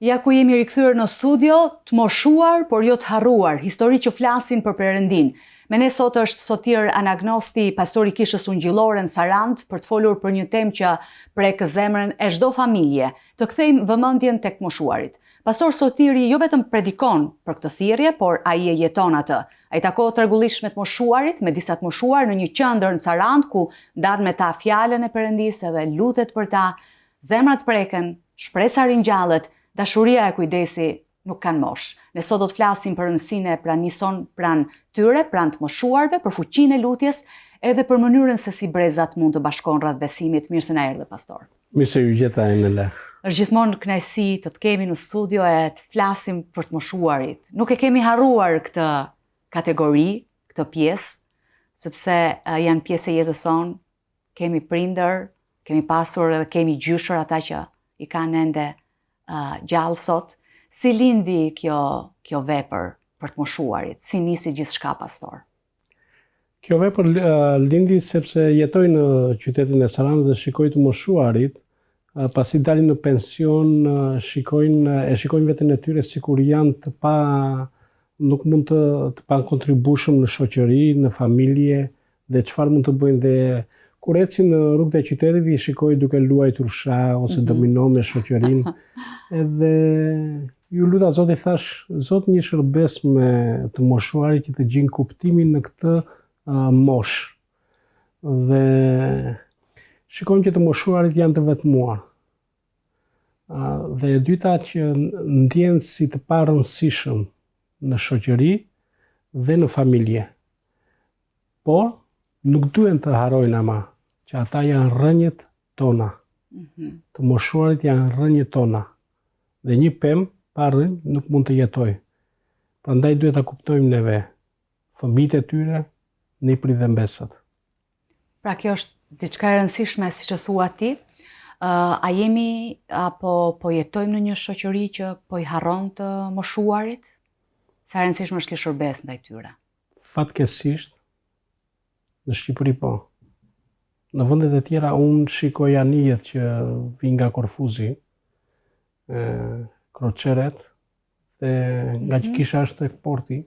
Ja ku jemi rikthyer në studio, të moshuar por jo të harruar, histori që flasin për Perëndin. Me ne sot është Sotir Anagnosti, pastori i Kishës Ungjillore në Sarandë, për të folur për një temë që prek zemrën e çdo familje, të kthejmë vëmendjen tek moshuarit. Pastor Sotiri jo vetëm predikon për këtë thirrje, por ai e jeton atë. Ai takohet rregullisht me të moshuarit, me disa të moshuar në një qendër në Sarandë ku ndan me ta fjalën e Perëndisë dhe lutet për ta. Zemrat preken, shpresa ringjallet, dashuria e kujdesi nuk kanë mosh. Ne sot do të flasim për rëndësinë e pranison pranë tyre, pranë të moshuarve, për fuqinë e lutjes, edhe për mënyrën se si brezat mund të bashkohen rreth besimit. Mirë se na erdhe, pastor. Mirë se ju gjeta Enela. Është gjithmonë kënaqësi të kemi në studio e të flasim për të moshuarit. Nuk e kemi harruar këtë kategori, këtë pjesë, sepse janë pjesë e jetës sonë. Kemi prindër, kemi pasur edhe kemi gjyshur ata që i kanë ende gjallë sot. Si lindi kjo vepër për të moshuarit? Si nisi gjithçka, pastor? Kjo vepër lindi sepse jetoj në qytetin e Sarandës dhe shikoj të moshuarit, pasi dalin në pension, shikojnë veten e tyre sikur janë nuk mund të pa kontribushëm në shoqëri, në familje, dhe çfarë mund të bëjnë. Dhe kur eci në rrugët e qytetit i shikoj duke luajtur sha ose domino me shoqërinë. Edhe ju luta Zoti, thash, Zot, një shërbes me të moshuarit që të gjejnë kuptimin në këtë mosh. Dhe shikojmë që të moshuarit janë të vetmuar. Dhe e dyta që ndjenë si të parëndësishëm në shoqëri dhe në familje. Por nuk duhen të harojnë ama që ata janë rrënjët tona. Të moshuarit janë rrënjët tona. Dhe një pemë pa rrënjë nuk mund të jetoj. Prandaj duhet ta kuptojmë neve, fëmijët e tyre, niprit dhe mbesat. Pra kjo është diçka e rëndësishme, siç e thua ti. A jemi apo po jetojmë në një shoqëri që po i harron të moshuarit? Sa e rëndësishme është kjo shërbes ndaj tyre? Fatkeqësisht, në Shqipëri po. Në vendet e tjera unë shikoj anijet që vijnë nga Korfuzi, Kroçeret, dhe nga që kisha është tek porti,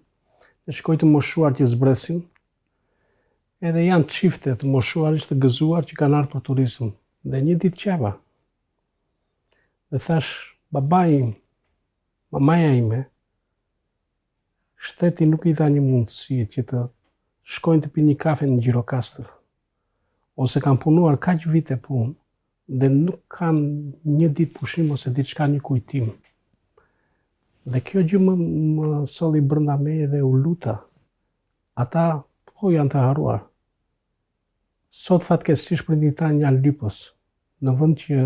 dhe shikoj të moshuar që zbresin, edhe janë çifte të moshuarisht të gëzuar që kanë ardhur për turizëm. Dhe një ditë qeva. Dhe thash, babai im, mamaja ime, shteti nuk i dha një mundësi që të shkojnë të pinë një kafe në Gjirokastër, ose kanë punuar kaq vite punë, dhe nuk kanë një ditë pushim ose diçka, një kujtim. Dhe kjo gjë më solli brenda meje dhe u luta. Ata po janë të harruar. Sot fatkeqësisht prindit tanë janë lypës, në vend që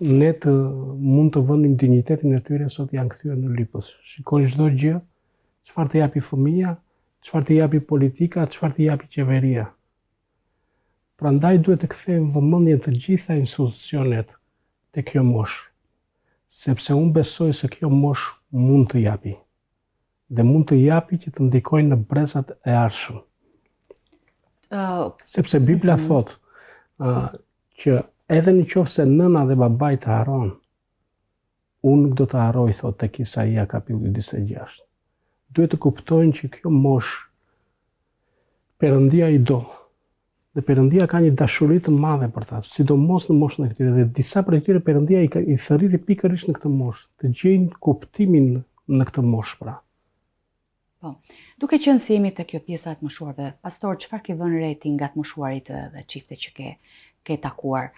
ne mund të vënim dinjitetin e tyre, sot janë kthyer në lypës. Shikojnë çdo gjë, çfarë të japi fëmia, çfarë të japi politika, çfarë të japi qeveria. Prandaj duhet të kthejmë vëmendjen të gjitha institucionet te kjo moshë, sepse unë besoj se kjo moshë mund të japi, dhe mund të japi që të ndikojnë në brezat e ardhshëm. Sepse Bibla thot që edhe nëse nëna dhe babai të harron, unë nuk do të harroj, thot tek Isaia kapitulli 26. Duhet të kuptojnë që kjo moshë Perëndia i do. Dhe Perëndia ka një dashuri të madhe për ta, sidomos në moshën e këtyre, dhe disa prej tyre Perëndia i thërriti pikërisht në këtë moshë, të gjejnë kuptimin në këtë moshë pra. Po, duke qenë se jemi te kjo pjesa e të moshuarve, pastor, çfarë ke vënë re ti nga të moshuarit dhe çiftet që ke takuar?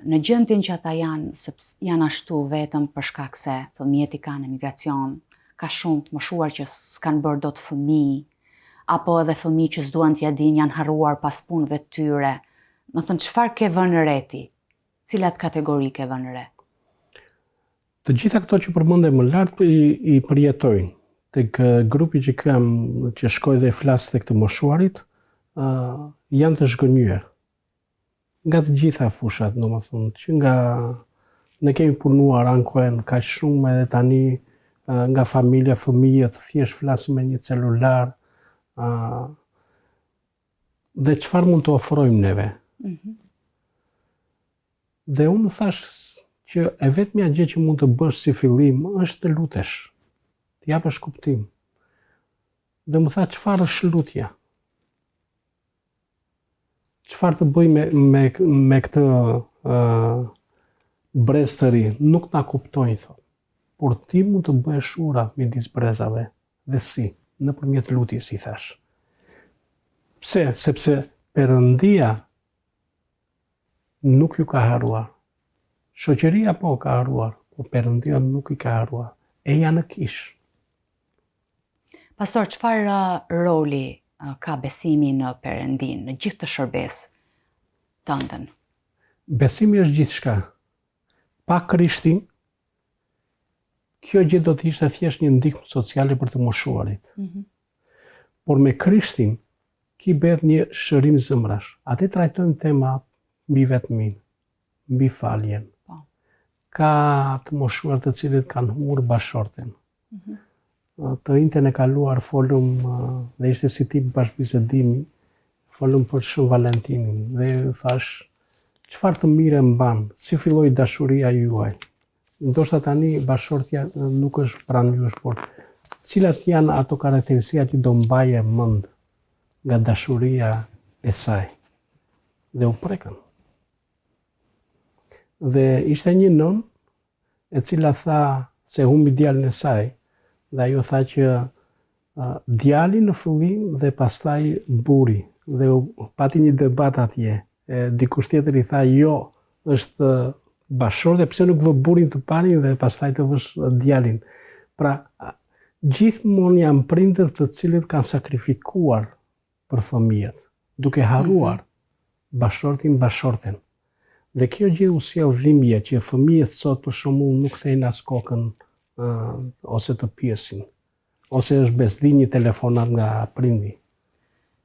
Në gjendjen që ata janë ashtu vetëm për shkak se fëmijët i kanë emigracion, ka shumë të moshuar që s'kan bërë dot fëmijë, apo edhe fëmijë që s'duan t'ja dinë, janë harruar pas punëve të tyre. Më thënë, çfarë ke vënë re ti? Cilat kategori ke vënë re? Të gjitha këto që përmendem më lart i përjetojnë. Tek grupi që kam, që shkoj dhe flas tek të moshuarit, janë të zhgënjur. Nga të gjitha fushat, domethënë, që ne kemi punuar ankohen kaq shumë, edhe tani nga familja, fëmijët thjesht flasin me një celular. Dhe çfarë mund të ofrojmë neve? Dhe unë thash që e vetmja gjë që mund të bësh si fillim është të lutesh, të japësh kuptim. Dhe më tha, çfarë është lutja? Çfarë të bëj me këtë brez të ri? Nuk na kuptojnë, thot. Por ti mund të bëhesh ura midis brezave. Dhe si? Nëpërmjet lutjes, i thash. Pse? Sepse Perëndia nuk ju ka harruar. Shoqëria po ka harruar, por Perëndia nuk i ka harruar. E janë në kish. Pastor, çfarë roli ka besimi në Perëndin, në gjithë të shërbes tëndën? Besimi është gjithçka. Pa Krishtin, kjo gjë do të ishte thjesht një ndihmë sociale për të moshuarit. Por me Krishtin, ki bëhet një shërim zemrash. Atë trajtojmë tema mbi vetmin, mbi faljen. Ka të moshuar të cilët kanë humbur bashorten. Të njëjtën e kaluar folëm dhe ishte si tip bashkëbisedimi, folëm për Shën Valentinin dhe thash, çfarë të mirë mban, si filloi dashuria juaj. Ndoshta tani bashortja nuk është pranë jush, por cilat janë ato karakteristika që do mbaje mend nga dashuria e saj. Dhe u prekën. Dhe ishte një nën e cila tha se humbi djalin e saj, dhe ajo tha që djali në fillim dhe pastaj burri, dhe pati një debat atje. Dikush tjetër i tha jo, është bashortja, pse nuk vë burrin të parin dhe pastaj të vësh djalin. Pra, gjithmonë janë prindër të cilët kanë sakrifikuar për fëmijët, duke harruar bashortin bashorten. Dhe kjo gjë u sjell dhimbje që fëmijët sot për shembull nuk thejnë as kokën ose të pjesin, ose është besdi një telefonat nga prindi.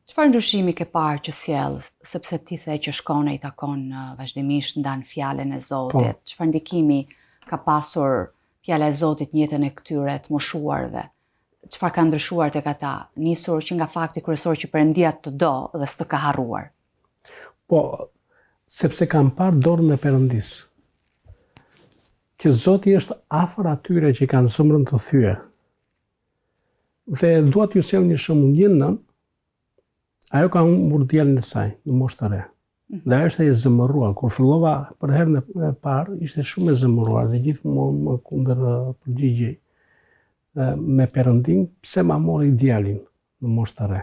Çfarë ndryshimi ke parë që sjell, sepse ti the që shkon e i takon vazhdimisht ndan fjalën e Zotit? Çfarë ndikimi ka pasur fjala e Zotit në jetën e këtyre të moshuarve? Çfarë ka ndryshuar tek ata, nisur që nga fakti kryesor që Perëndia të do dhe s'të ka harruar? Po, sepse kanë parë dorën e Perëndis. Që Zoti është afër atyre që kanë zemrën të thyer. Dhe dua t'ju sjell një shembull, një nën, ajo ka humbur djalin e saj në moshë të re. Dhe ajo është e zemëruar. Kur fillova për herën e parë, ishte shumë e zemëruar dhe gjithmonë më kundër përgjigjej me Perëndin, pse ma mori djalin në moshë të re.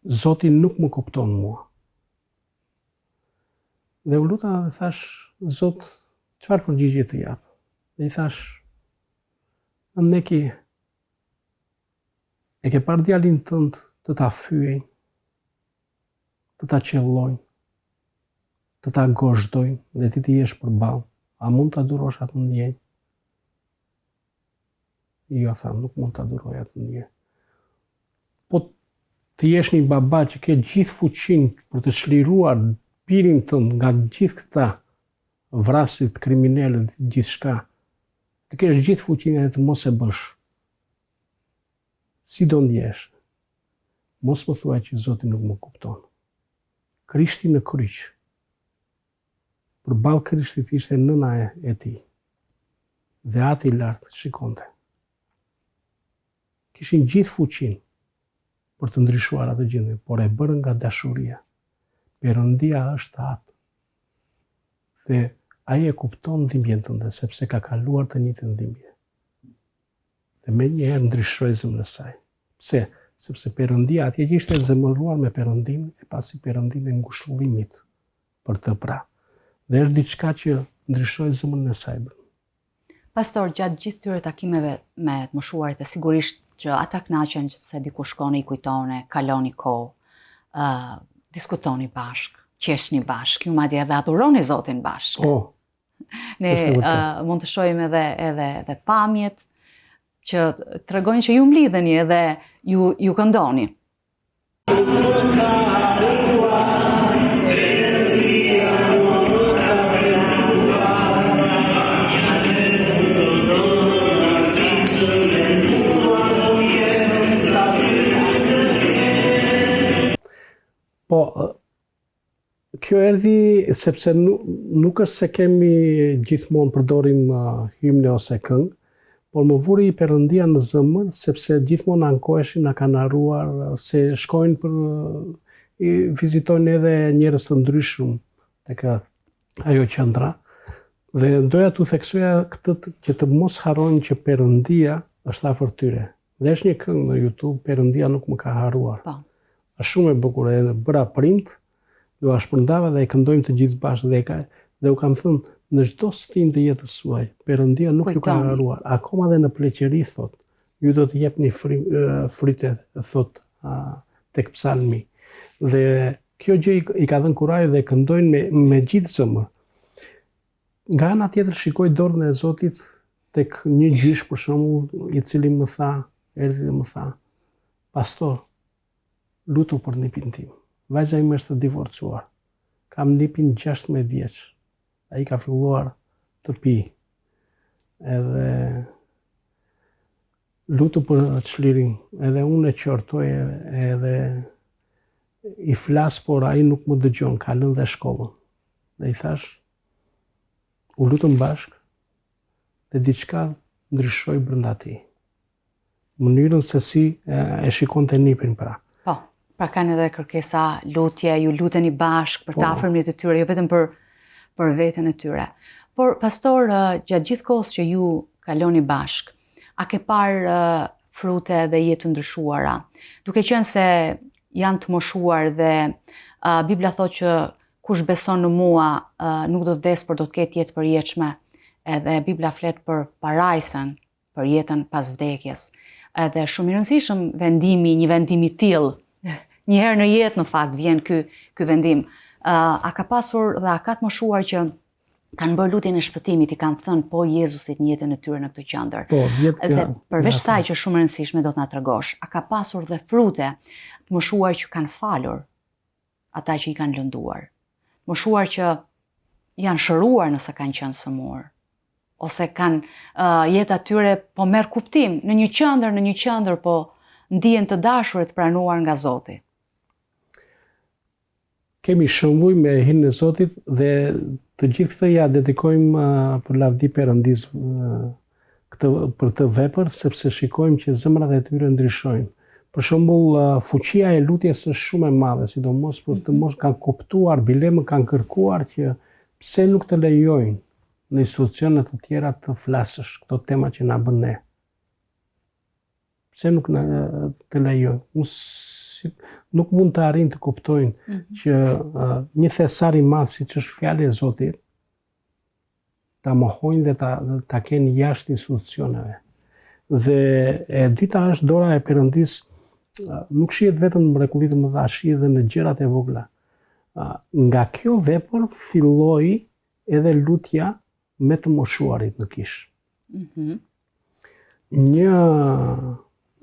Zoti nuk më kupton mua. Dhe u luta dhe thash, Zot, çfarë përgjigje të jap? Dhe i thash, Neki, e ke parë djalin tënd të ta fyejnë, të ta qellojnë, të ta gozhdojnë dhe ti t'i jesh përballë. A mund ta durosh atë ndjenjë? Jo, tha, nuk mund ta duroj atë ndjenjë. Po të jesh një baba që ke gjithë fuqinë për të çliruar birin tënd nga gjithë këta vrasit, kriminalët, gjithçka, të kesh gjithë fuqinë e të mos e bësh. Si do ndjesh? Mos më thuaj që Zoti nuk më kupton. Krishti në kryq. Përballë Krishtit ishte nëna e tij. Dhe ati i lartë shikonte. Kishin gjithë fuqinë për të ndryshuar atë gjendje, por e bërën nga dashuria. Perëndia është atë. Dhe ai e kupton dhimbjen tënde, sepse ka kaluar të njëjtën dhimbje. Dhe menjëherë ndryshoi zemrën e saj. Pse? Sepse Perëndia atje që ishte zemëruar me Perëndin, e pasi Perëndin e ngushëllimit për të pra. Dhe është diçka që ndryshoi zemrën e saj. Pastor, gjatë gjithë tyre takimeve me të moshuarit, sigurisht që ata kënaqen se diku shkoni, kujtone, kaloni kohë, diskutoni bashk, qeshni bashk, ju madje edhe adhuroni Zotin bashk. Ne mund të shohim edhe pamjet që tregojnë që ju mlidheni edhe ju këndoni. Kjo erdhi sepse nuk është se kemi gjithmonë përdorim himne ose këngë, por më vuri i Perëndia në zemër sepse gjithmonë ankoheshin, na kanë harruar, se shkojnë vizitojnë edhe njerëz të ndryshëm tek ajo qendra. Dhe doja t'u theksoja këtë që të mos harrojnë që Perëndia është afër tyre. Dhe është një këngë në YouTube, Perëndia nuk më ka harruar. Është shumë e bukur, edhe bëra print, do a shpërndava dhe e këndojmë të gjithë bashkë dhe u kam thënë në çdo stin të jetës suaj, Perëndia nuk ju ka harruar. Akoma dhe në pleqëri thot, ju do të jepni fryte, thot tek psalmi. Dhe kjo gjë i ka dhënë kuraj dhe këndojnë me gjithë zemër. Nga ana tjetër shikoj dorën e Zotit tek një gjysh për shembull, i cili më tha, erdhi dhe më tha, pastor, lutu për nipin tim. Vajza ime është divorcuar. Kam nipin 16 vjeç. Ai ka filluar të pi. Edhe lutu për çlirin. Edhe unë e qortoj edhe i flas, por ai nuk më dëgjon, ka lënë dhe shkollën. Dhe i thash, u lutëm bashk, dhe diçka ndryshoi brenda tij. Mënyrën se si e shikonte nipin pra. Pra kanë edhe kërkesa lutje, ju luteni bashk për të afërmit e tyre, jo vetëm për veten e tyre. Por pastor, gjatë gjithë kohës që ju kaloni bashk, a ke parë frute dhe jetë të ndryshuara? Duke qenë se janë të moshuar dhe Bibla thotë që kush beson në mua nuk do të vdes, por do të ketë jetë përjetshme. Edhe Bibla flet për parajsën, për jetën pas vdekjes. Edhe shumë i rëndësishëm një vendim i tillë. Një herë në jetë në fakt vjen ky vendim. A ka pasur dhe a ka të moshuar që kanë bërë lutjen e shpëtimit, i kanë thënë po Jezusit në jetën e tyre në këtë qendër. Dhe përveç saj që shumë e rëndësishme do të na tregosh, a ka pasur dhe frute të moshuar që kanë falur ata që i kanë lënduar, moshuar që janë shëruar nëse kanë qenë sëmur, ose kanë jeta tyre po merr kuptim në një qendër po ndihen të dashur e të pranuar nga Zoti. Kemi shembuj me himnin e Zotit dhe të gjithë këtë ja dedikojmë për lavdi Perëndis për të vepër, sepse shikojmë që zemrat e tyre ndryshojnë. Për shembull, fuqia e lutjes është shumë e madhe, sidomos për të mos kanë kuptuar, bilemën kanë kërkuar që pse nuk të lejojnë në institucione të tjera të flasësh këto tema që na bën ne. Pse nuk të lejojnë? Nuk mund të arrin të kuptojnë që një thesar i madh siç është fjala e Zotit ta mohojnë dhe ta kenë jashtë institucioneve. Dhe e dyta është dora e Perëndis, nuk shihet vetëm në mrekullitë të mëdha, shihet edhe në gjërat e vogla. Nga kjo vepër filloi edhe lutja me të moshuarit në kish.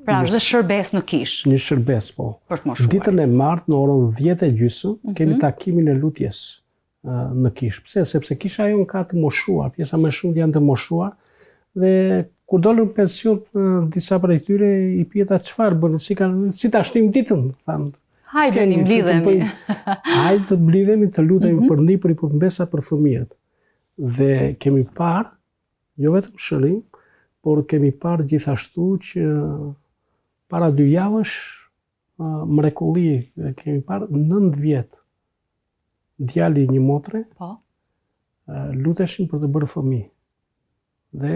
Pra është dhe shërbes në kish. Një shërbes, po. Për të moshuar. Ditën e martë në orën 10:30 kemi takimin e lutjes në kish. Pse? Sepse kisha jonë ka të moshuar, pjesa më shumë janë të moshuar dhe kur dolën pension disa prej tyre i pyeta çfarë bën, si ta shtojmë ditën, thanë. Hajde të mblidhemi. Hajde të mblidhemi, të lutemi për nipëri, për mbesa, për fëmijët. Dhe kemi parë, jo vetëm shërim, por kemi parë gjithashtu që para 2 javësh mrekulli, kemi parë 9 vjet. Djali një motre, luteshin për të bërë fëmijë. Dhe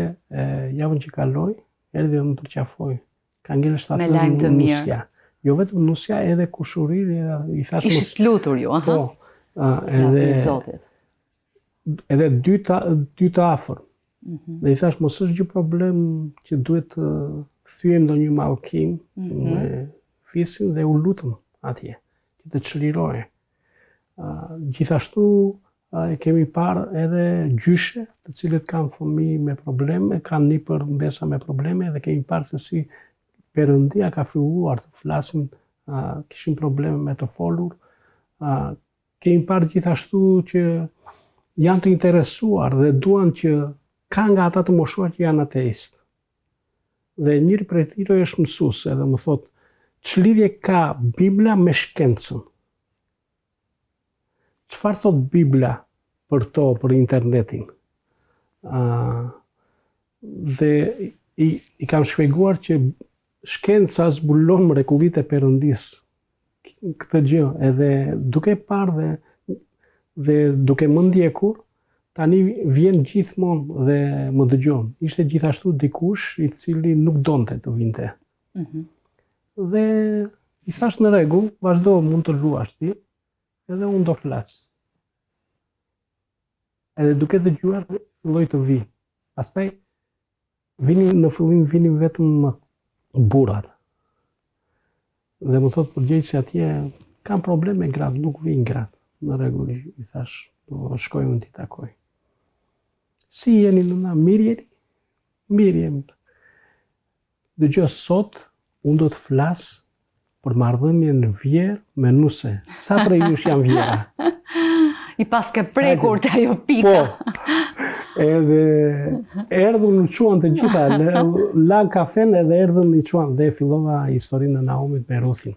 javën që kaloi, erdhi dhe më përqafoi. Ka ngel shtatën nusja. Jo vetëm nusja, edhe kushuriri, i thash mos. Ishit lutur ju, aha. Po, edhe dy të afër. Dhe i thash mos është gjë problem që duhet të thyem ndonjë mallkim me fisin dhe u lutëm atje, që të çliroje. Gjithashtu kemi parë edhe gjyshe të cilët kanë fëmijë me probleme, kanë nipër mbesa me probleme dhe kemi parë se si Perëndia ka filluar të flasin, kishin probleme me të folur. Kemi parë gjithashtu që janë të interesuar dhe duan që ka nga ata të moshuar që janë ateist. Dhe njëri prej tyre është mësues edhe më thotë, ç'lidhje ka Bibla me shkencën? Çfarë thot Bibla për për internetin? Dhe i kam shpjeguar që shkenca zbulon mrekullitë e Perëndis. Këtë gjë, edhe duke parë dhe duke më ndjekur, tani vjen gjithmonë dhe më dëgjon. Ishte gjithashtu dikush i cili nuk donte të vinte. Dhe i thash në rregull, vazhdo, mund të luash ti, edhe unë do flas. Edhe duke dëgjuar, filloi të vi. Pastaj në fillim vinin vetëm burrat. Dhe më thot përgjegjësi atje, kam problem me gratë, nuk vijnë gratë. Në rregull, i thash, do shkoj unë t'i takoj. Si jeni nëna, mirë jeni? Mirë jemi. Dëgjoj, sot unë do të flas për marrëdhënien vjerë me nuse. Sa prej jush janë vjera? I paske prekur të ajo pika. Po, edhe erdhën në quan të gjitha, lan kafen edhe erdhën në quan dhe fillova historinë e Naomit me Ruthin.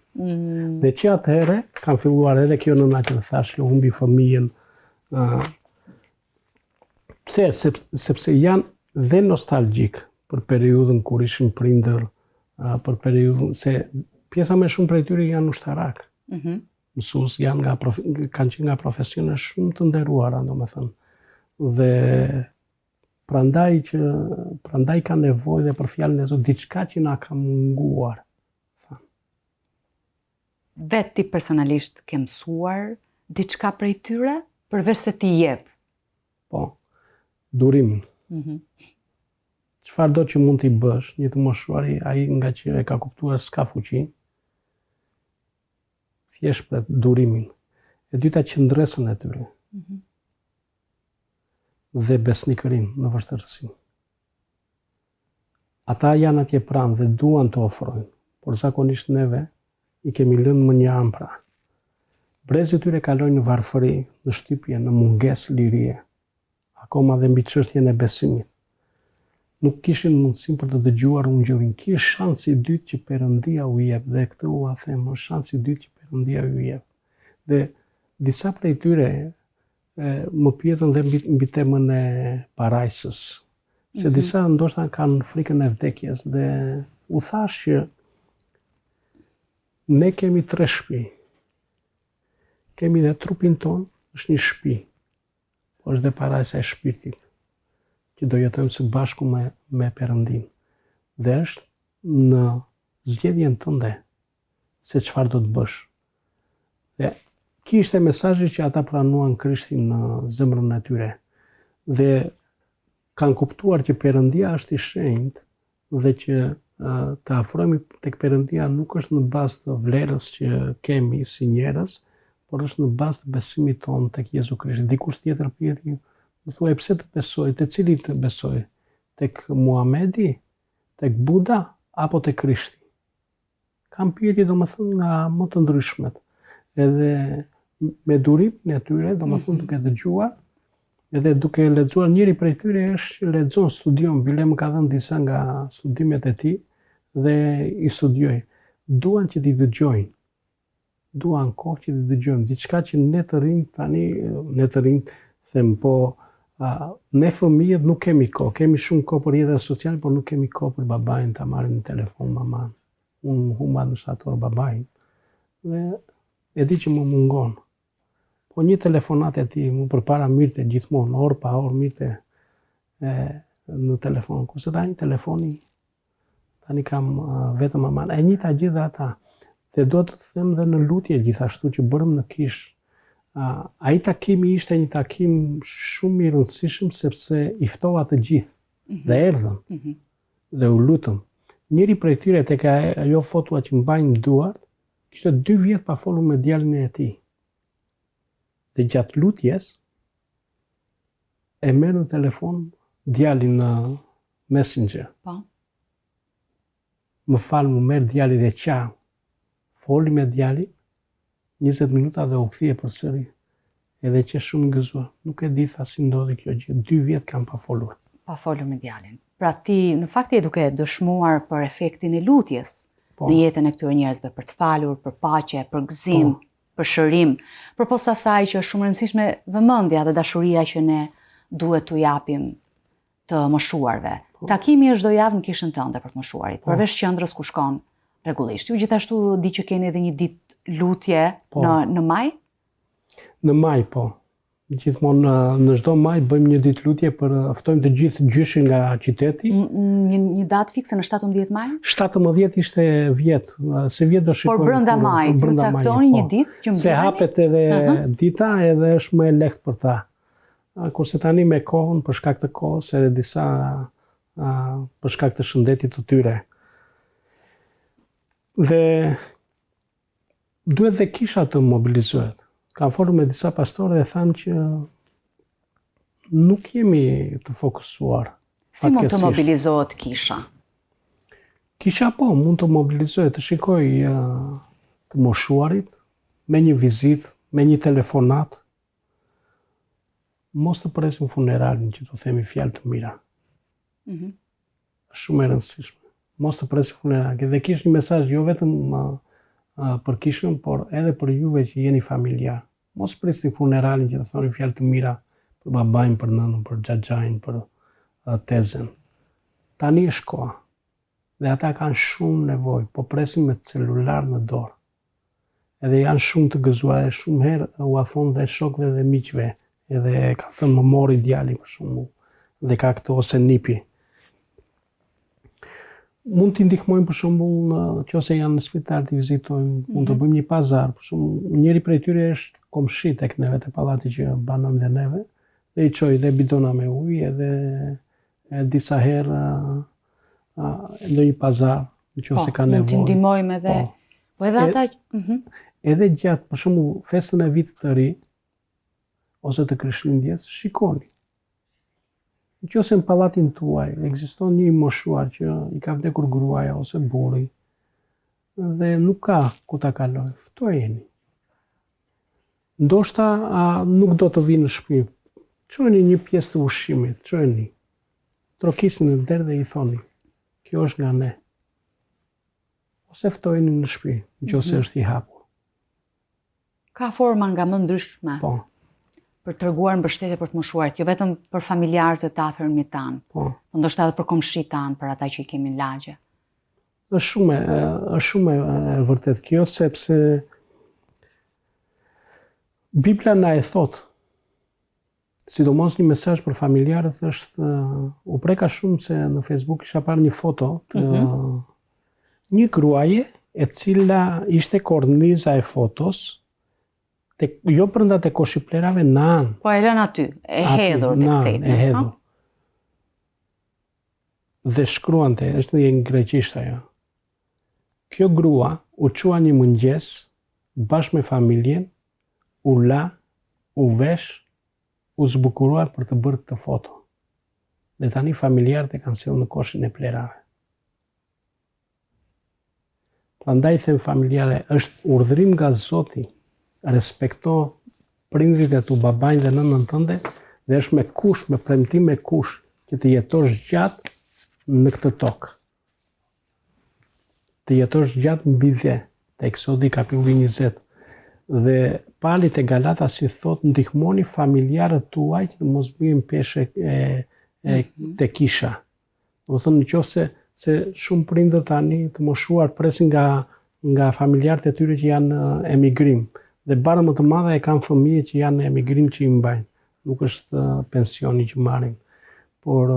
Dhe që atëherë kam filluar edhe kjo nëna që të thash që humbi fëmijën. Pse? Sepse janë dhe nostalgjik për periudhën kur ishin prindër, për periudhën se pjesa më shumë prej tyre janë ushtarak. Mësues kanë qenë nga profesione shumë të nderuara, domethënë. Dhe prandaj ka nevojë dhe për fjalën e Zotit diçka që na ka munguar. Vetë ti personalisht ke mësuar diçka prej tyre përveç se ti jep? Po, durimin. Çfarëdo që mund t'i bësh, një të moshuari, ai nga që e ka kuptuar s'ka fuqi, thjesht për durimin. E dyta qëndresën e tyre. Dhe besnikërin në vështirësi. Ata janë atje pranë dhe duan të ofrojnë, por zakonisht neve i kemi lënë më një anë. Brezi tyre kalojnë në varfëri, në shtypje, në mungesë lirie, akoma dhe mbi çështjen e besimit. Nuk kishin mundësinë për të dëgjuar ungjillin. Ky është shansi i dytë që Perëndia u jep, dhe këtë u them, është shansi i dytë që Perëndia u jep. Dhe disa prej tyre më pyetën dhe mbi temën e parajsës. Se disa ndoshta kanë frikën e vdekjes dhe u thash që ne kemi 3 shtëpi. Kemi dhe trupin ton, është një shtëpi, po është dhe parajsa e shpirtit, që do jetojmë së bashku me Perëndin. Dhe është në zgjedhjen tënde se çfarë do të bësh. Dhe ky ishte mesazhi që ata pranuan Krishtin në zemrën e tyre. Dhe kanë kuptuar që Perëndia është i shenjtë dhe që të afrohemi tek Perëndia nuk është në bazë të vlerës që kemi si njerëz, por është në bazë të besimit tonë tek Jezu Krishti. Dikush tjetër pyeti, më thuaj pse të besoj, te cili të besoj? Tek Muhamedi, tek Buda apo tek Krishti? Kam pyetje domethënë nga më të ndryshmet. Edhe me durimin e tyre, domethënë duke dëgjuar, edhe duke lexuar, njëri prej tyre është lexon, studion, bile më ka dhënë disa nga studimet e tij dhe i studioj. Duan që t'i dëgjojnë. Duan kohë që t'i dëgjojmë. Diçka që ne të rinj tani, ne të rinj them, po ne fëmijët nuk kemi kohë. Kemi shumë kohë për jetën sociale, por nuk kemi kohë për babain, ta marrim në telefon maman. Unë humba në shtator babain. Dhe e di që më mungon. Po një telefonat e ti mu përpara mirte gjithmonë, orë pa orë mirte në telefon. Kurse tani telefoni, tani kam vetëm maman. E njëjta gjithë ata. Dhe do të them dhe në lutje gjithashtu që bërëm në kish. Ai takimi ishte një takim shumë i rëndësishëm sepse i ftova të gjithë dhe erdhën dhe u lutëm. Njëri prej tyre tek ajo fotoa që mbajnë duart, kishte 2 vjet pa folur me djalin e tij. Dhe gjatë lutjes e merr në telefon djalin në Messenger. Po. Më fal, më merr djali dhe qa. Foli me djalin 20 minuta dhe u kthye përsëri. Edhe që shumë gëzuar. Nuk e di tha si ndodhi kjo gjë. 2 vjet kam pa folur. Pa folur me djalin. Pra ti në fakt je duke dëshmuar për efektin e lutjes Po. në jetën e këtyre njerëzve, për të falur, për paqe, për gëzim. Po. për shërim, përposa asaj që është shumë e rëndësishme vëmendja dhe dashuria që ne duhet t'u japim të moshuarve. Takimi është çdo javë në kishën tënde për të moshuarit, përveç qendrës ku shkon rregullisht. Ju gjithashtu di që keni edhe një ditë lutje në maj? Në maj, po. Gjithmonë në çdo maj bëjmë një ditë lutje për ftojmë të gjithë gjyshin nga qyteti. Një datë fikse në 17 maj? 17 ishte vjet, se vjet do shikojmë. Por brenda majit, ju caktoni një ditë që se hapet edhe dita edhe është më e lehtë për ta. Kurse tani me kohën, për shkak të kohës, edhe disa për shkak të shëndetit të tyre. Dhe duhet dhe kisha të mobilizohet. Kam folur me disa pastorë dhe thanë që nuk jemi të fokusuar. Si mund të mobilizohet kisha? Kisha mund të mobilizohet, të shikoj të moshuarit, me një vizit, me një telefonat, mos të presim funeralin që të themi fjalë të mira. Shumë e rëndësishme. Mos të presim funeralin. Dhe kish një mesazh jo vetëm për kishën, por edhe për juve që jeni familjar. Mos prisni funeralin që të thoni fjalë të mira për babain, për nënën, për xhaxhain, për tezën. Tani është koha. Dhe ata kanë shumë nevojë, po presin me celular në dorë. Edhe janë shumë të gëzuar, shumë herë u thonë dhe shokëve dhe miqve, edhe ka thënë më mori djali për shembull, dhe ka këtë ose nipi. Mund t'i ndihmojmë për shembull nëse janë në spital t'i vizitojmë, mund të bëjmë një pazar, për shembull, njëri prej tyre është komshi tek neve te pallati që banojmë dhe neve, dhe i çoj dhe bidona me ujë edhe disa herë në një pazar, nëse ka nevojë. Mund t'i ndihmojmë edhe po edhe ata edhe gjatë për shembull festën e vitit të ri ose të Krishtlindjes, shikoni. Nëse në pallatin tuaj ekziston një moshuar që i ka vdekur gruaja ose burri dhe nuk ka ku ta kaloj, ftojeni. Ndoshta nuk do të vinë në shtëpi. Çojeni një pjesë të ushqimit, çojeni. Trokisni në derë dhe i thoni, kjo është nga ne. Ose ftojeni në shtëpi, nëse është i hapur. Ka forma nga më ndryshme. Po. Për të treguar mbështetje për të moshuarit, jo vetëm për familjarët e të afërmit tanë, por ndoshta edhe për komshit tanë, për ata që i kemi në lagje. Është shumë e vërtet kjo, sepse Bibla na e thot, sidomos një mesazh për familjarët është, u preka shumë se në Facebook isha parë një foto të një gruaje e cila ishte korniza e fotos, jo brenda te koshiplerave në anë. Po e lën aty, e hedhur tek cepi. E hedhur. Dhe shkruante, është dhe në greqisht ajo. Kjo grua u çua një mëngjes bashkë me familjen, u la, u vesh, u zbukurua për të bërë këtë foto. Dhe tani familjarët e kanë sjellë në koshin e plerave. Prandaj them familjare, është urdhërim nga Zoti. Respekto prindrit e tu, babain dhe nënën tënde, dhe është me kush, me premtim me kush, që të jetosh gjatë në këtë tokë. Të jetosh gjatë mbi dhe, te Eksodi kapitulli 20. Dhe Pali te Galata si thot, ndihmoni familjarët tuaj që të mos bëjnë peshë te kisha. Do të thonë nëse se shumë prindër tani të moshuar presin nga familjarët e tyre që janë emigrim. Dhe barë më të madhe e kanë fëmijë që janë në emigrim që i mbajnë. Nuk është pensioni që marrin. Por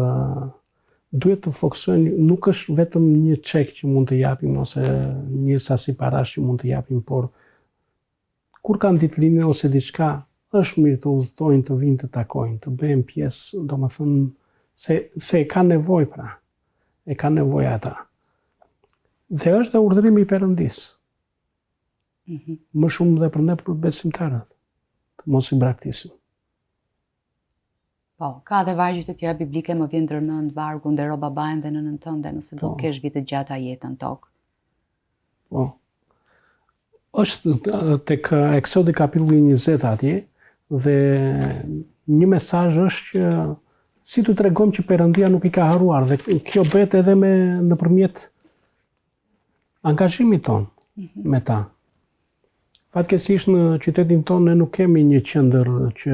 duhet të fokusojnë, nuk është vetëm një çek që mund të japim ose një sasi parash që mund të japim, por kur kanë ditëlindje ose diçka, është mirë të udhëtojnë, të vinë të takojnë, të bëjnë pjesë, domethënë se e kanë nevojë pra. E kanë nevojë ata. Dhe është dhe urdhërimi i Perëndisë. Më shumë dhe për ne për besimtarët, të mos i braktisim. Po, ka dhe vargjet e tjera biblike, më vjen ndërmend vargu ndero babain dhe nënën tënde, nëse do të kesh vite gjata jetën tokë. Po. Është tek Eksodi kapitulli 20 atje, dhe një mesazh është që si t'u tregojmë që Perëndia nuk i ka harruar, dhe kjo bëhet edhe nëpërmjet angazhimit ton me ta. Fatkeqësisht në qytetin tonë ne nuk kemi një qendër që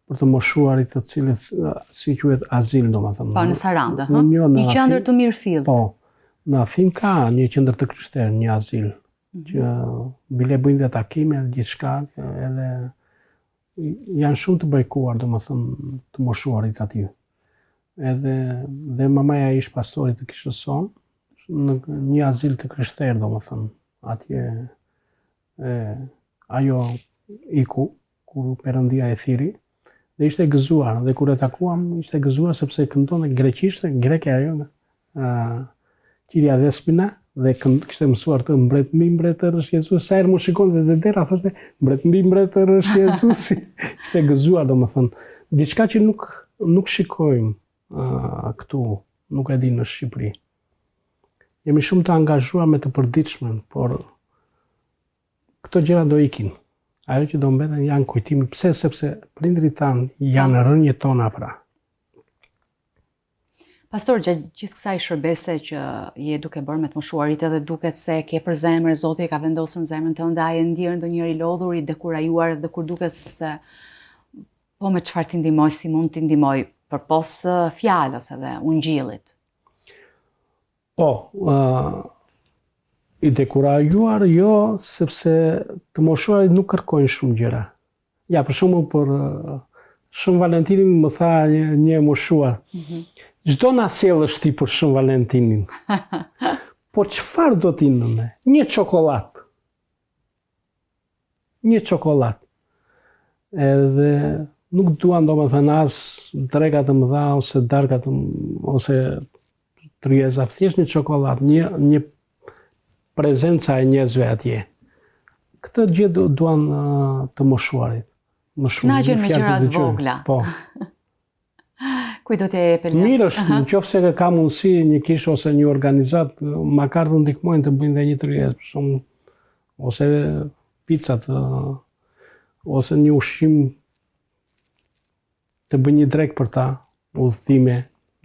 për të moshuarit të cilët si quhet azil, domethënë. Po, në Sarandë, ha? Një qendër të mirëfillt. Po. Në Athinë ka një qendër të krishterë, një azil, që bile bëjnë dhe takime, gjithçka, edhe janë shumë të bajkuar, domethënë, të moshuarit aty. Dhe mamaja ish pastori të kishës sonë, në një azil të krishterë, domethënë, atje ajo iku, kur Perëndia e thiri, dhe ishte gëzuar, dhe kur e takuam, ishte gëzuar sepse këndonte greqisht, greke ajo, Kyria Despina, dhe kishte mësuar të mbret mbi mbretër është Jezusi, sa herë më shikonte dhe dera thoshte mbret mbi mbretër është Jezusi. Ishte gëzuar, domethënë, diçka që nuk shikojmë këtu, nuk e di në Shqipëri. Jemi shumë të angazhuar me të përditshmen, por këto gjëra do ikin. Ajo që do mbeten janë kujtimi. Pse? Sepse prindrit tanë janë rënjët tona pra. Pastor, gjatë gjithë kësaj shërbese që je duke bërë me të moshuarit edhe duket se ke për zemër, Zoti e ka vendosur në zemrën tënde, a je ndjerë ndonjëri lodhur, i dekurajuar dhe kur duket se po me çfarë t'i ndihmoj, si mund t'i ndihmoj përpos fjalës edhe ungjillit. Po, i dekurajuar jo, sepse të moshuarit nuk kërkojnë shumë gjëra. Ja, për shembull, për Shën Valentinin më tha një moshuar. Çdo na sjellësh ti për Shën Valentinin. Por çfarë do t'i nëme? Një çokoladë. Një çokoladë. Edhe nuk duan domethënë as drega të mëdha ose darka ose tryeza, thjesht një çokoladë, një prezenca e njerëzve atje. Këtë gjë duan të moshuarit. Më shumë. Kënaqen me gjëra të vogla. Po. Kuj do t'ja jepë lek? Mirë është, nëse ka mundësi një kishë ose një organizat, makar të ndihmojnë të bëjnë dhe një tryezë, për shembull, ose picat, ose një ushqim të bëjnë një drek për ta, udhëtime,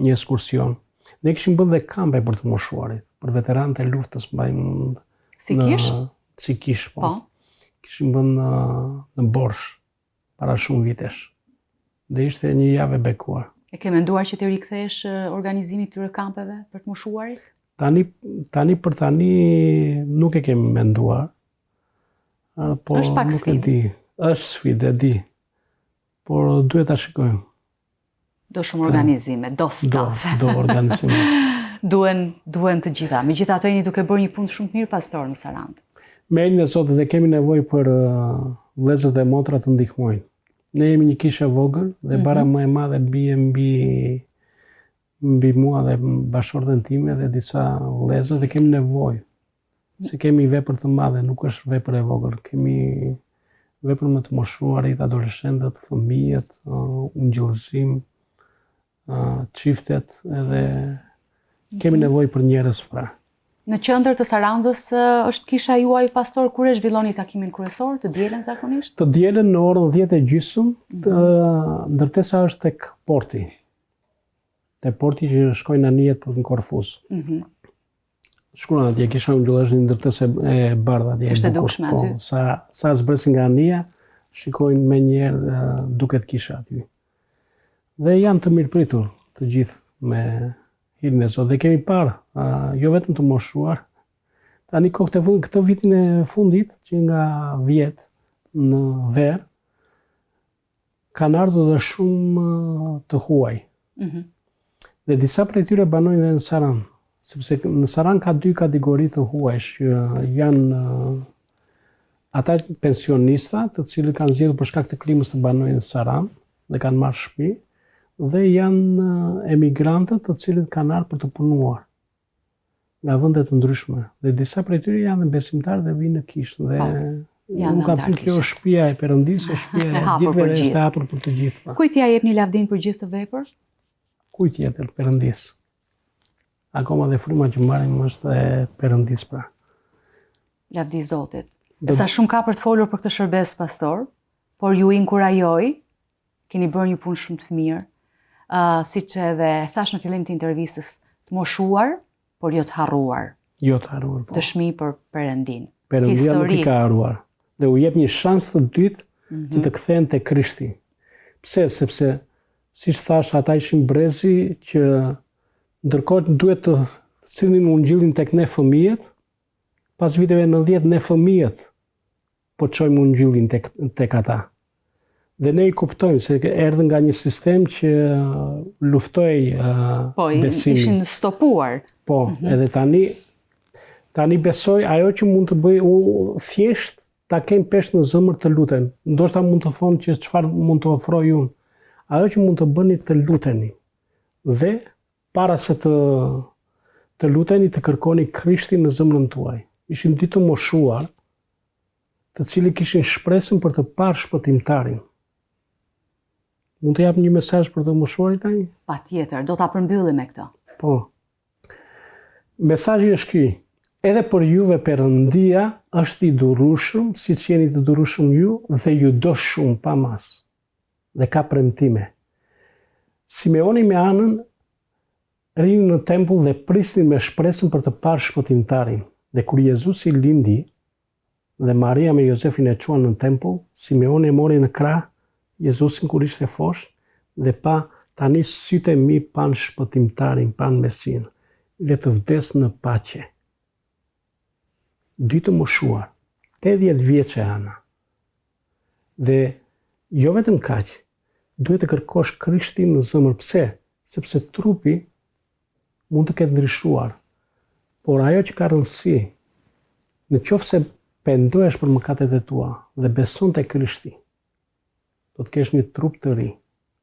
një ekskursion. Ne kishim bërë dhe kampe për të moshuarit, për veteranët e luftës, mbajmë Si kish? Si kish, po. Kishim bërë në Borsh, para shumë vitesh. Dhe ishte një javë e bekuar. E ke menduar që të rikthesh organizimit këtyre kampeve për të moshuarit? Tani për tani nuk e kemi menduar. Po është pak sfidë. Është sfidë, e di. Por duhet ta shikojmë. Do shumë organizime, do staf. Do organizime. Duen të gjitha. Megjithatë jeni duke bërë një punë shumë të mirë, pastor, në Sarandë. Me elin e Zotit dhe kemi nevojë për vëllezër dhe motra të ndihmojnë. Ne jemi një kishë e vogël dhe bara më e madhe bie mbi mua dhe bashkëshorten time dhe disa vëllezër dhe kemi nevojë. Se kemi vepër të madhe, nuk është vepër e vogël. Kemi vepër me të moshuarit, adoleshentët, fëmijët, ungjillëzim, çiftet edhe kemi nevojë për njerëz pra. Në qendër të Sarandës është kisha juaj, pastor, kur e zhvilloni takimin kryesor, të dielën zakonisht? Të dielën në orën 10:30, ndërtesa është tek porti. Te porti që shkojnë anijet për në Korfuz. Shkruan atje, kisha ungjillesh një ndërtesë e bardhë atje. Është e dukshme aty. Sa zbresin nga anija, shikojnë me njerë duket kisha aty. Dhe janë të mirëpritur të gjithë me hirin e Zotit. Dhe kemi parë, jo vetëm të moshuar, tani këtë vitin e fundit, që nga vjet në verë, kanë ardhur dhe shumë të huaj. Dhe disa prej tyre banojnë dhe në Sarandë, sepse në Sarandë ka dy kategori të huajsh, që janë ata pensionista, të cilët kanë zgjedhur për shkak të klimës të banojnë në Sarandë dhe kanë marrë shtëpi, dhe janë emigrantët të cilët kanë ardhur për të punuar nga vende të ndryshme. Dhe disa prej tyre janë besimtarë dhe vinë në kishë dhe nuk kam thënë kjo është shtëpia e Perëndisë, shtëpia e gjithëve dhe është e hapur për të gjithë. Kujt ja jepni lavdin për gjithë të vepër? Kujt tjetër, Perëndisë. Akoma dhe fryma që marrim është e Perëndisë pra. Lavdi Zotit. Sa shumë ka për të folur për këtë shërbes, pastor, por ju inkurajoj, keni bërë një punë shumë të mirë. Siç edhe thash në fillim të intervistës, të moshuar, por jo të harruar. Jo të harruar, po. Dëshmi për Perëndin. Perëndia nuk i ka haruar. Dhe u jep një shans të dytë që të kthehen te Krishti. Pse? Sepse, siç thash, ata ishin brezi që ndërkohë duhet të sillnin ungjillin tek ne fëmijët, pas viteve 90 ne fëmijët po çojmë ungjillin tek ata. Dhe ne i kuptojmë se erdhën nga një sistem që luftoi besimin. Ishin stopuar. Po, edhe tani besoj ajo që mund të bëj thjesht ta kem peshë në zemër të lutem. Ndoshta mund të thonë që çfarë mund të ofroj unë. Ajo që mund të bëni të luteni. Dhe para se të luteni të kërkoni Krishtin në zemrën tuaj. Ishin dy të moshuar, të cilët kishin shpresën për të parë shpëtimtarin. Mund të jap një mesazh për të moshuarit tani? Patjetër, do ta përmbyllim me këtë. Po. Mesazhi është ky. Edhe për juve Perëndia është i durueshëm, siç jeni të durueshëm ju, dhe ju do shumë pa mas. Dhe ka premtime. Simeoni me Anën rinin në tempull dhe prisnin me shpresën për të parë shpëtimtarin. Dhe kur Jezusi lindi dhe Maria me Jozefin e çuan në tempull, Simeoni e mori në krah Jezusin kur ishte fosh dhe pa tani sytë e mi pan shpëtimtarin, pan Mesin, le të vdes në paqe. Dy të moshuar, 80 vjeçe Ana. Dhe jo vetëm kaq, duhet të kërkosh Krishtin në zemër. Pse? Sepse trupi mund të ketë ndryshuar. Por ajo që ka rëndësi, në qoftë se pendohesh për mëkatet e tua dhe beson te Krishti, do të kesh një trup të ri,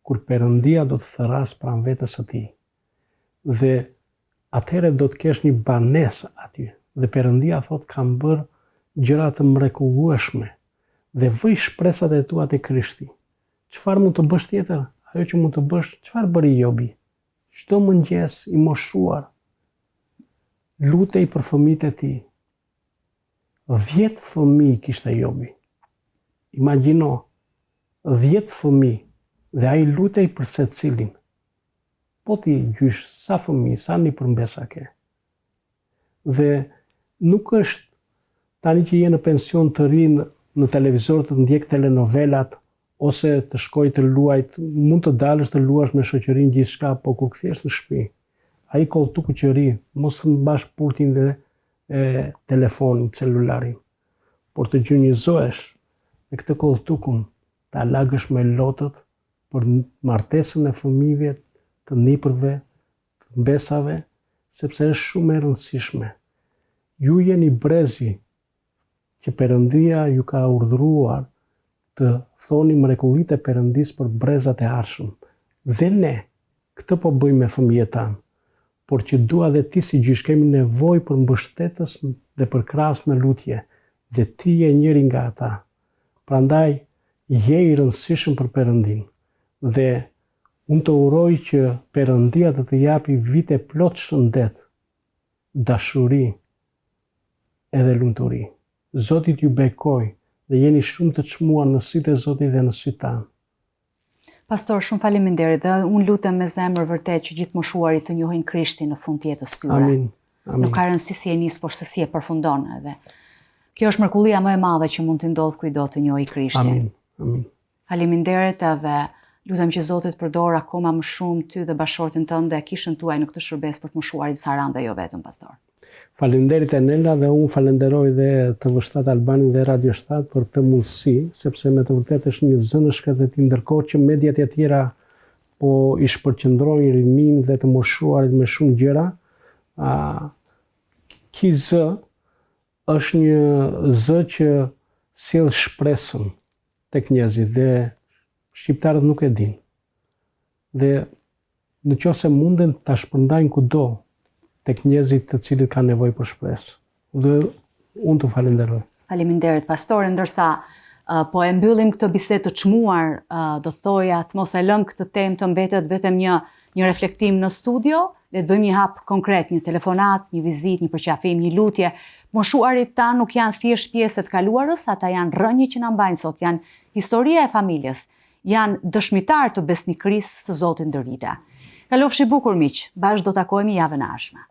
kur Perëndia do të thërras pranë vetes së tij. Dhe atëherë do të kesh një banesë aty. Dhe Perëndia thotë kam bërë gjëra të mrekullueshme dhe vëj shpresat e tua te Krishti. Çfarë mund të bësh tjetër? Ajo që mund të bësh, çfarë bëri Jobi? Çdo mëngjes i moshuar lutej për fëmijët e tij. 10 fëmijë kishte Jobi. Imagjino, 10 fëmijë dhe ai lutej për secilin. Po ti gjysh sa fëmijë, sa një përmbesa ke. Dhe nuk është tani që je në pension të ri në televizor të ndjek telenovelat ose të shkoj të luajt, mund të dalësh të luash me shoqërinë gjithçka, po kur kthehesh në shtëpi, ai kolltuku që ri, mos të mbash pultin dhe telefonin, celularin, por të gjynjëzohesh me këtë kolltukun, ta lagësh me lotët për martesën e fëmijëve, të nipërve, të mbesave, sepse është shumë e rëndësishme. Ju jeni brezi që Perëndia ju ka urdhëruar të thoni mrekullitë e Perëndisë për brezat e ardhshëm. Dhe ne këtë po bëjmë me fëmijët tanë, por që dua dhe ti si gjysh kemi nevojë për mbështetës dhe për krahas në lutje, dhe ti je njëri nga ata. Prandaj je i rëndësishëm për Perëndin. Dhe unë të uroj që Perëndia të të japi vite plot shëndet, dashuri edhe lumturi. Zoti t'ju bekoj dhe jeni shumë të çmuar në sytë e Zotit dhe në sytë tanë. Pastor, shumë faleminderit dhe unë lutem me zemër vërtet që gjithë moshuarit të njohin Krishtin në fund të jetës tyre. Amin. Amin. Nuk ka rëndësi si e nis, por se si e përfundon edhe. Kjo është mrekullia më e madhe që mund të ndodhë kujdo të njohë Krishtin. Amin. Amin. Faleminderit dhe lutem që Zoti të përdor akoma më shumë ty dhe bashortin tënd dhe kishën tuaj në këtë shërbes për të moshuarit Saran dhe jo vetëm, pastor. Faleminderit Enela dhe unë falenderoj dhe TV7 Albani dhe Radio 7 për këtë mundësi, sepse me të vërtetë është një zënë shkëndeti, ndërkohë që mediat e tjera po i shpërqendrojnë rinin dhe të moshuarit me shumë gjëra, ky zë është një zë që sjell shpresën tek njerëzit dhe shqiptarët nuk e dinë. Dhe nëse munden ta shpërndajnë kudo tek njerëzit të cilët kanë nevojë për shpresë. Dhe unë të falenderoj. Faleminderit pastore, ndërsa po e mbyllim këtë bisedë të çmuar, do thoja të mos e lëm këtë temë të mbetet vetëm një reflektim në studio, le të bëjmë një hap konkret, një telefonat, një vizitë, një përqafim, një lutje. Moshuarit tanë nuk janë thjesht pjesë të kaluarës, ata janë rrënjë që na mbajnë sot, janë historia e familjes, janë dëshmitar të besnikërisë së Zotit ndërvite. Kalofshi bukur miq, bashkë do takohemi javën e ardhshme.